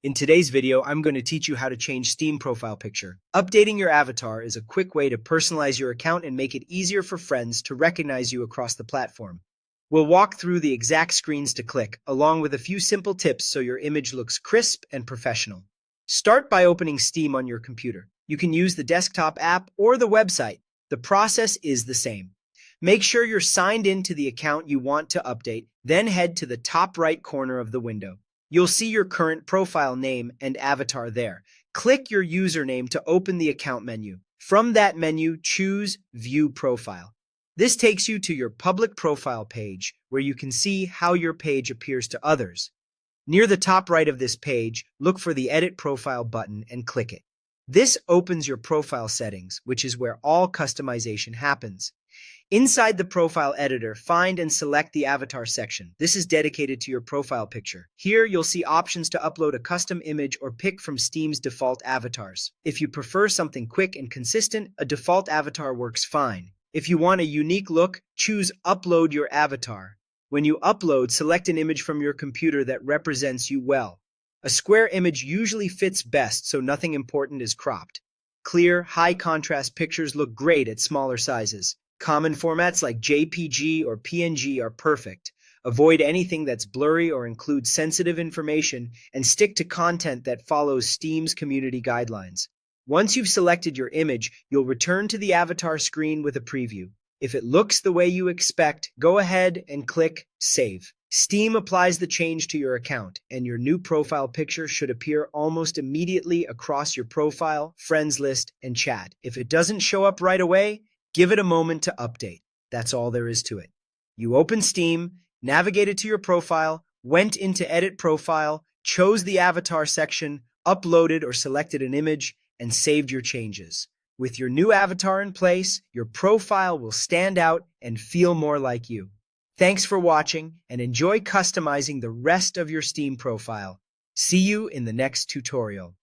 In today's video, I'm going to teach you how to change Steam profile picture. Updating your avatar is a quick way to personalize your account and make it easier for friends to recognize you across the platform. We'll walk through the exact screens to click, along with a few simple tips so your image looks crisp and professional. Start by opening Steam on your computer. You can use the desktop app or the website. The process is the same. Make sure you're signed in to the account you want to update, then head to the top right corner of the window. You'll see your current profile name and avatar there. Click your username to open the account menu. From that menu, choose View Profile. This takes you to your public profile page, where you can see how your page appears to others. Near the top right of this page, look for the Edit Profile button and click it. This opens your profile settings, which is where all customization happens. Inside the profile editor, find and select the avatar section. This is dedicated to your profile picture. Here, you'll see options to upload a custom image or pick from Steam's default avatars. If you prefer something quick and consistent, a default avatar works fine. If you want a unique look, choose Upload Your Avatar. When you upload, select an image from your computer that represents you well. A square image usually fits best, so nothing important is cropped. Clear, high-contrast pictures look great at smaller sizes. Common formats like JPG or PNG are perfect. Avoid anything that's blurry or includes sensitive information, and stick to content that follows Steam's community guidelines. Once you've selected your image, you'll return to the avatar screen with a preview. If it looks the way you expect, go ahead and click Save. Steam applies the change to your account, and your new profile picture should appear almost immediately across your profile, friends list, and chat. If it doesn't show up right away, give it a moment to update. That's all there is to it. You open Steam, navigated to your profile, went into Edit Profile, chose the avatar section, uploaded or selected an image, and saved your changes. With your new avatar in place, your profile will stand out and feel more like you. Thanks for watching, and enjoy customizing the rest of your Steam profile. See you in the next tutorial.